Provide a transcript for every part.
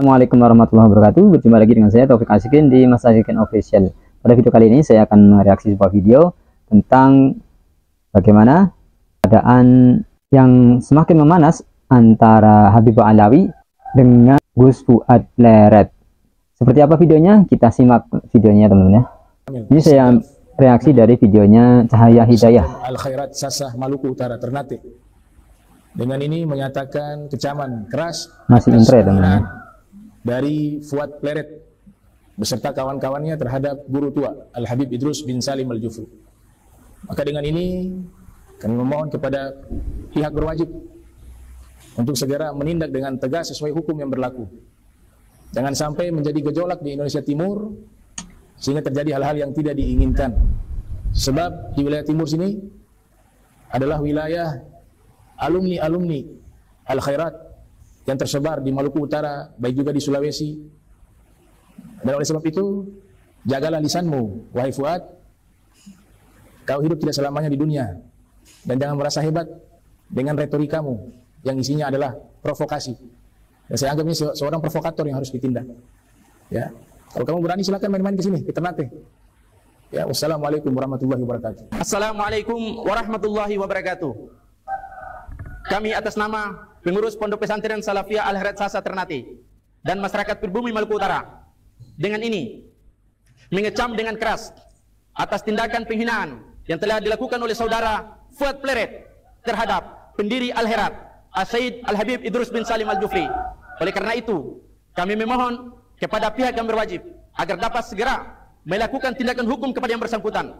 Assalamualaikum warahmatullahi wabarakatuh. Berjumpa lagi dengan saya Taufik Asyikin di Mas Asyikin Official. Pada video kali ini saya akan mereaksi sebuah video tentang bagaimana keadaan yang semakin memanas antara Habibah Alawi dengan Gus Fuad Pleret. Seperti apa videonya? Kita simak videonya teman-teman ya. Ini saya reaksi dari videonya Cahaya Hidayah. Al-Khairat Sasah Maluku Utara Ternate. Dengan ini menyatakan kecaman keras Masih intro ya teman-teman. Dari Fuad Pleret beserta kawan-kawannya terhadap guru tua Al-Habib Idrus bin Salim Al-Jufri. Maka dengan ini kami memohon kepada pihak berwajib untuk segera menindak dengan tegas sesuai hukum yang berlaku. Jangan sampai menjadi gejolak di Indonesia Timur sehingga terjadi hal-hal yang tidak diinginkan. Sebab di wilayah timur sini adalah wilayah alumni-alumni Al-Khairat yang tersebar di Maluku Utara, baik juga di Sulawesi. Dan oleh sebab itu, jagalah lisanmu, wahai Fuad. Kau hidup tidak selamanya di dunia. Dan jangan merasa hebat dengan retorikamu yang isinya adalah provokasi. Dan saya anggap ini seorang provokator yang harus ditindak. Ya. Kalau kamu berani silakan main-main ke sini, ke Ternate. Ya, wassalamualaikum warahmatullahi wabarakatuh. Assalamualaikum warahmatullahi wabarakatuh. Kami atas nama pengurus Pondok Pesantren Salafiyah Al-Khairat Sasah Ternate dan masyarakat pribumi Maluku Utara dengan ini mengecam dengan keras atas tindakan penghinaan yang telah dilakukan oleh saudara Fuad Pleret terhadap pendiri Al-Khairat As-Sayyid Al-Habib Idrus bin Salim Al-Jufri. Oleh karena itu kami memohon kepada pihak yang berwajib agar dapat segera melakukan tindakan hukum kepada yang bersangkutan,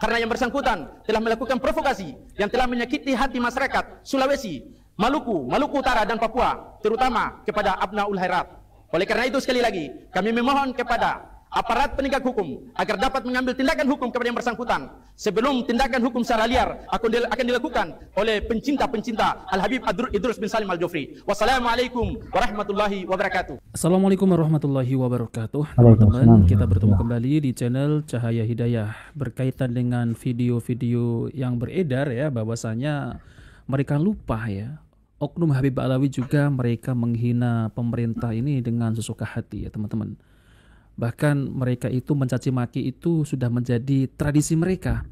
karena yang bersangkutan telah melakukan provokasi yang telah menyakiti hati masyarakat Sulawesi, Maluku Utara dan Papua, terutama kepada Abnaul Khairat. Oleh karena itu sekali lagi kami memohon kepada aparat penegak hukum agar dapat mengambil tindakan hukum kepada yang bersangkutan sebelum tindakan hukum secara liar akan dilakukan oleh pencinta-pencinta Al-Habib Idrus bin Salim Al-Jufri. Wassalamualaikum warahmatullahi wabarakatuh. Assalamualaikum warahmatullahi wabarakatuh. Teman-teman, kita bertemu kembali di channel Cahaya Hidayah berkaitan dengan video-video yang beredar ya, bahwasanya mereka lupa ya, oknum Habibah Alawi juga mereka menghina pemerintah ini dengan sesuka hati ya teman-teman. Bahkan mereka itu mencaci maki itu sudah menjadi tradisi mereka.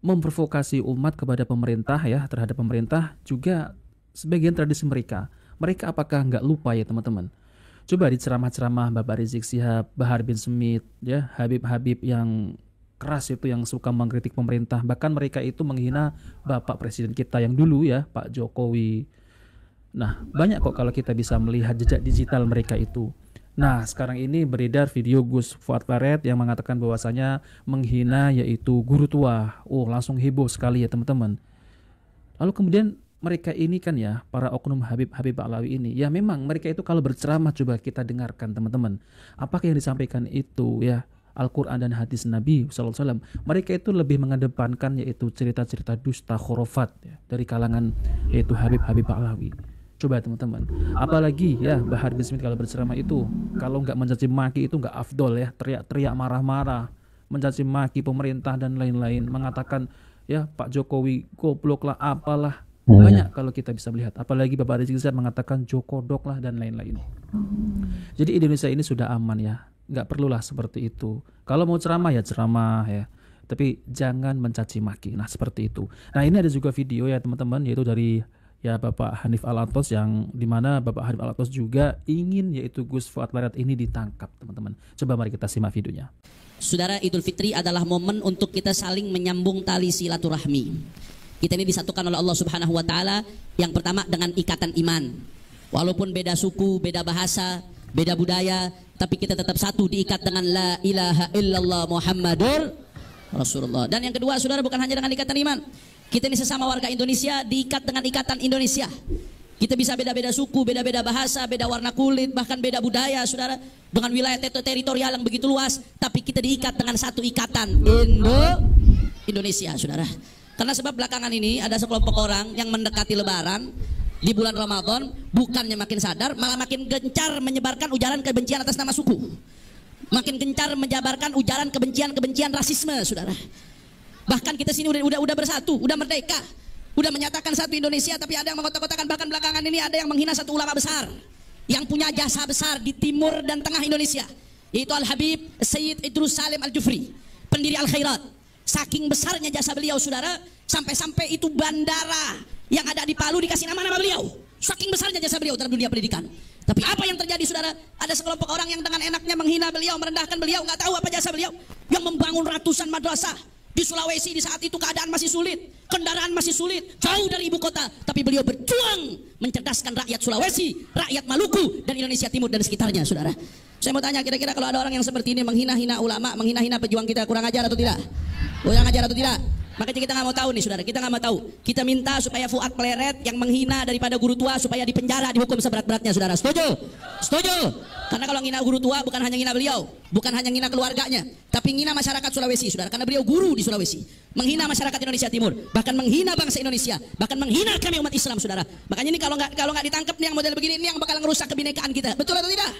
Memprovokasi umat kepada pemerintah ya, terhadap pemerintah juga sebagian tradisi mereka. Mereka apakah nggak lupa ya teman-teman? Coba di ceramah-ceramah Bapak Rizik Syihab, Bahar bin Smith ya, Habib-habib yang keras itu yang suka mengkritik pemerintah. Bahkan mereka itu menghina Bapak Presiden kita yang dulu ya, Pak Jokowi. Nah, banyak kok kalau kita bisa melihat jejak digital mereka itu. Nah, sekarang ini beredar video Gus Fuad Pleret yang mengatakan bahwasanya menghina yaitu guru tua. Oh, langsung heboh sekali ya teman-teman. Lalu kemudian mereka ini kan ya, para oknum Habibah Alawi ini, ya memang mereka itu kalau berceramah coba kita dengarkan teman-teman. Apakah yang disampaikan itu ya Al-Quran dan hadis Nabi SAW. Mereka itu lebih mengedepankan yaitu cerita-cerita dusta khurafat ya, dari kalangan yaitu Habibah Alawi. Coba teman-teman, apalagi ya Bahar bin Smith kalau berceramah itu, kalau nggak mencaci maki itu nggak afdol ya, teriak-teriak marah-marah, mencaci maki pemerintah dan lain-lain, mengatakan ya Pak Jokowi goblok lah apalah, banyak kalau kita bisa melihat. Apalagi Bapak Rizik Syihab mengatakan jokodok lah dan lain-lain. Jadi Indonesia ini sudah aman ya, nggak perlulah seperti itu. Kalau mau ceramah ya ceramah ya, tapi jangan mencaci maki. Nah seperti itu. Nah ini ada juga video ya teman-teman, yaitu dari ya Bapak Hanif Alatos, yang dimana Bapak Hanif Alatos juga ingin yaitu Gus Fuad Pleret ini ditangkap teman-teman. Coba mari kita simak videonya. Saudara, Idul Fitri adalah momen untuk kita saling menyambung tali silaturahmi. Kita ini disatukan oleh Allah Subhanahu wa taala, yang pertama dengan ikatan iman. Walaupun beda suku, beda bahasa, beda budaya, tapi kita tetap satu, diikat dengan la ilaha illallah Muhammadur Rasulullah. Dan yang kedua saudara, bukan hanya dengan ikatan iman, kita ini sesama warga Indonesia diikat dengan ikatan Indonesia. Kita bisa beda-beda suku, beda-beda bahasa, beda warna kulit, bahkan beda budaya saudara, dengan wilayah teritorial yang begitu luas, tapi kita diikat dengan satu ikatan Indonesia saudara. Karena sebab belakangan ini ada sekelompok orang yang mendekati Lebaran di bulan Ramadan, bukannya makin sadar, malah makin gencar menyebarkan ujaran kebencian atas nama suku. Makin gencar menjabarkan ujaran kebencian rasisme saudara. Bahkan kita sini udah bersatu, udah merdeka, udah menyatakan satu Indonesia, tapi ada yang mengotak-kotakan. Bahkan belakangan ini ada yang menghina satu ulama besar. yang punya jasa besar di timur dan tengah Indonesia, yaitu Al-Habib Sayyid Idrus Salim Al-Jufri, pendiri Al-Khairat. Saking besarnya jasa beliau, saudara, sampai-sampai itu bandara yang ada di Palu dikasih nama beliau. Saking besarnya jasa beliau dalam dunia pendidikan. Tapi apa yang terjadi, saudara? Ada sekelompok orang yang dengan enaknya menghina beliau, merendahkan beliau, nggak tahu apa jasa beliau, yang membangun ratusan madrasah di Sulawesi. Di saat itu keadaan masih sulit, kendaraan masih sulit, jauh dari ibu kota, tapi beliau berjuang mencerdaskan rakyat Sulawesi, rakyat Maluku, dan Indonesia Timur dan sekitarnya, saudara. Saya mau tanya, kira-kira kalau ada orang yang seperti ini menghina-hina ulama, menghina-hina pejuang kita, kurang ajar atau tidak? Kurang ajar atau tidak? Makanya kita nggak mau tahu nih, saudara. Kita nggak mau tahu. Kita minta supaya Fuad Pleret yang menghina daripada guru tua supaya dipenjara, dihukum seberat-beratnya, saudara. Setuju? Setuju? Karena kalau ngina guru tua bukan hanya ngina beliau, bukan hanya ngina keluarganya, tapi ngina masyarakat Sulawesi, saudara. Karena beliau guru di Sulawesi, menghina masyarakat Indonesia Timur, bahkan menghina bangsa Indonesia, bahkan menghina kami umat Islam, saudara. Makanya ini kalau nggak ditangkap nih yang model begini, ini yang bakal ngerusak kebinekaan kita. Betul atau tidak?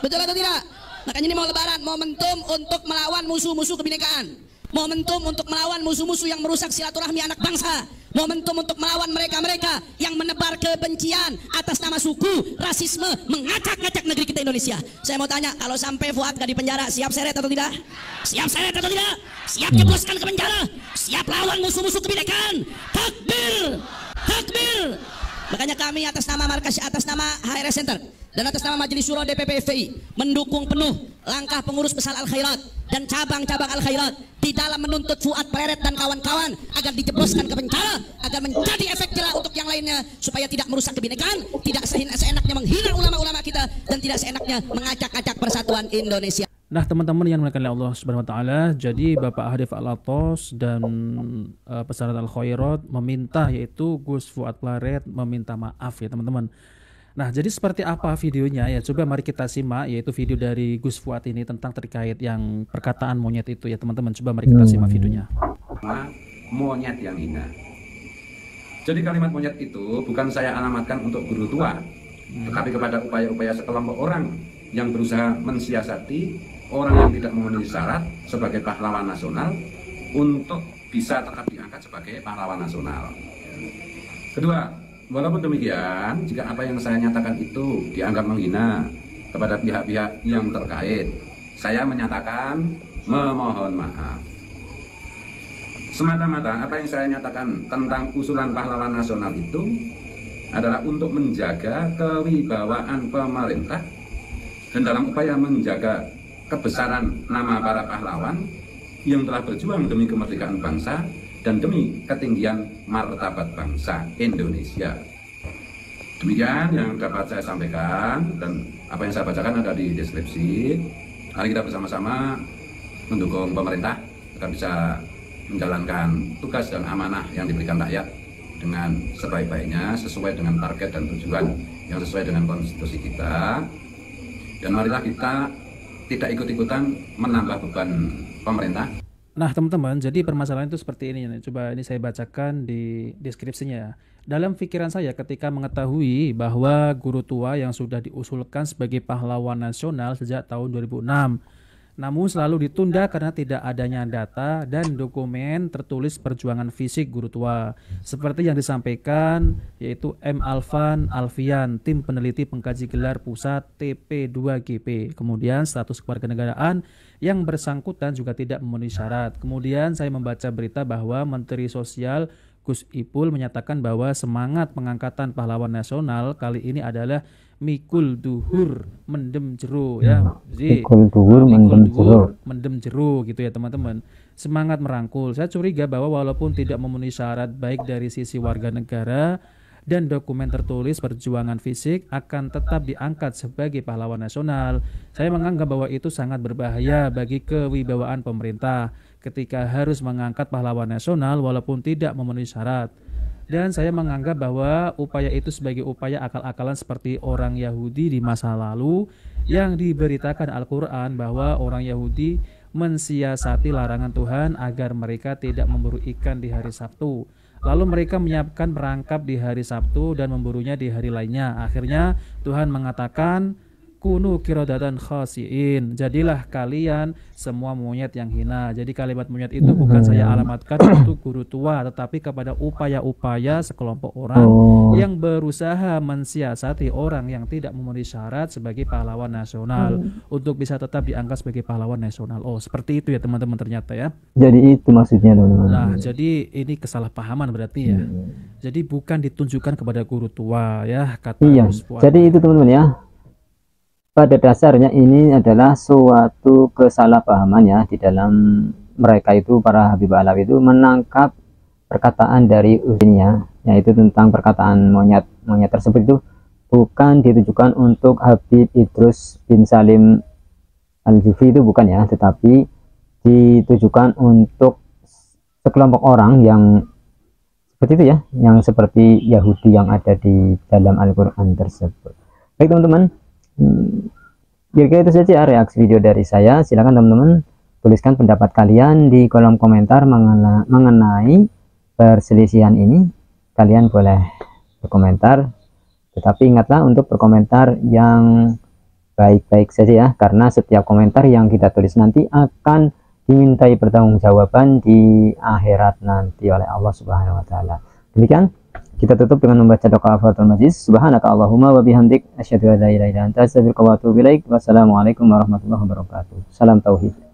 Betul atau tidak? Makanya ini mau Lebaran, momentum untuk melawan musuh-musuh kebinekaan. Momentum untuk melawan musuh-musuh yang merusak silaturahmi anak bangsa. Momentum untuk melawan mereka-mereka yang menebar kebencian atas nama suku, rasisme, mengacak-ngacak negeri kita Indonesia. Saya mau tanya, kalau sampai Fuad gak di penjara, siap seret atau tidak? Siap seret atau tidak? Siap jebloskan ke penjara? Siap lawan musuh-musuh kebinekaan? Takbir! Takbir! Makanya kami atas nama markas, atas nama HRS Center dan atas nama Majelis Syuro DPP FPI mendukung penuh langkah pengurus besar Al-Khairat dan cabang-cabang Al-Khairat di dalam menuntut Fuad Pleret dan kawan-kawan agar dijebloskan ke penjara, agar menjadi efek jerah untuk yang lainnya, supaya tidak merusak kebinekaan, tidak seenaknya menghina ulama-ulama kita, dan tidak seenaknya mengacak-acak persatuan Indonesia. Nah, teman-teman yang dimuliakan oleh Allah Subhanahu wa taala, jadi Bapak Hadif Al-Atos dan peserta Al-Khairat meminta, yaitu Gus Fuad Pleret meminta maaf ya, teman-teman. Nah, jadi seperti apa videonya ya? Coba mari kita simak, yaitu video dari Gus Fuad ini tentang terkait yang perkataan monyet itu ya, teman-teman. Coba mari kita simak videonya. Monyet yang hina. Jadi kalimat monyet itu bukan saya alamatkan untuk guru tua, tetapi kepada upaya-upaya sekelompok orang yang berusaha mensiasati orang yang tidak memenuhi syarat sebagai pahlawan nasional untuk bisa tetap diangkat sebagai pahlawan nasional. Kedua, walaupun demikian, jika apa yang saya nyatakan itu dianggap menghina kepada pihak-pihak yang terkait, saya menyatakan memohon maaf. Semata-mata apa yang saya nyatakan tentang usulan pahlawan nasional itu adalah untuk menjaga kewibawaan pemerintah dan dalam upaya menjaga kebesaran nama para pahlawan yang telah berjuang demi kemerdekaan bangsa dan demi ketinggian martabat bangsa Indonesia. Demikian yang dapat saya sampaikan, dan apa yang saya bacakan ada di deskripsi. Mari kita bersama-sama mendukung pemerintah agar bisa menjalankan tugas dan amanah yang diberikan rakyat dengan sebaik-baiknya, sesuai dengan target dan tujuan yang sesuai dengan konstitusi kita. Dan marilah kita tidak ikut-ikutan menambah beban pemerintah. Nah, teman-teman, jadi permasalahan itu seperti ini. Coba ini saya bacakan di deskripsinya. Dalam pikiran saya ketika mengetahui bahwa guru tua yang sudah diusulkan sebagai pahlawan nasional sejak tahun 2006, namun selalu ditunda karena tidak adanya data dan dokumen tertulis perjuangan fisik guru tua, seperti yang disampaikan yaitu M. Alfian, tim peneliti pengkaji gelar pusat TP2GP. Kemudian status kewarganegaraan yang bersangkutan juga tidak memenuhi syarat. Kemudian saya membaca berita bahwa Menteri Sosial Gus Ipul menyatakan bahwa semangat pengangkatan pahlawan nasional kali ini adalah mikul duhur mendem jero ya. Jadi mikul duhur mendem jero gitu ya, teman-teman. Semangat merangkul. Saya curiga bahwa walaupun tidak memenuhi syarat baik dari sisi warga negara dan dokumen tertulis perjuangan fisik akan tetap diangkat sebagai pahlawan nasional. Saya menganggap bahwa itu sangat berbahaya bagi kewibawaan pemerintah ketika harus mengangkat pahlawan nasional walaupun tidak memenuhi syarat. Dan saya menganggap bahwa upaya itu sebagai upaya akal-akalan seperti orang Yahudi di masa lalu yang diberitakan Al-Quran bahwa orang Yahudi mensiasati larangan Tuhan agar mereka tidak memburu ikan di hari Sabtu. Lalu mereka menyiapkan perangkap di hari Sabtu dan memburunya di hari lainnya. Akhirnya Tuhan mengatakan, kunu qiradatan khasiin, jadilah kalian semua monyet yang hina. Jadi kalimat monyet itu bukan saya alamatkan untuk guru tua, tetapi kepada upaya-upaya sekelompok orang yang berusaha mensiasati orang yang tidak memenuhi syarat sebagai pahlawan nasional untuk bisa tetap dianggap sebagai pahlawan nasional. Oh, seperti itu ya teman-teman ternyata ya. Jadi itu maksudnya teman-teman. Nah, jadi ini kesalahpahaman berarti ya. Jadi bukan ditunjukkan kepada guru tua ya, kata Iya. Jadi itu teman-teman ya. Pada dasarnya ini adalah suatu kesalahpahaman ya di dalam mereka itu, para Habib Alawi itu menangkap perkataan dari ini ya, yaitu tentang perkataan monyet tersebut itu bukan ditujukan untuk Habib Idrus bin Salim Al-Jufri, itu bukan ya, tetapi ditujukan untuk sekelompok orang yang seperti itu ya, yang seperti Yahudi yang ada di dalam Al-Quran tersebut. Baik teman-teman, kira-kira itu saja reaksi video dari saya. Silakan teman-teman tuliskan pendapat kalian di kolom komentar mengenai perselisihan ini. Kalian boleh berkomentar, tetapi ingatlah untuk berkomentar yang baik-baik saja ya, karena setiap komentar yang kita tulis nanti akan dimintai pertanggungjawaban di akhirat nanti oleh Allah Subhanahu wa taala. Demikian, kita tutup dengan membaca doa kafaratul majlis. Subhanaka Allahumma wa bihamdik asyhadu an la ilaha illa anta astaghfiruka wa atubu ilaik. Wassalamualaikum warahmatullahi wabarakatuh. Salam tauhid.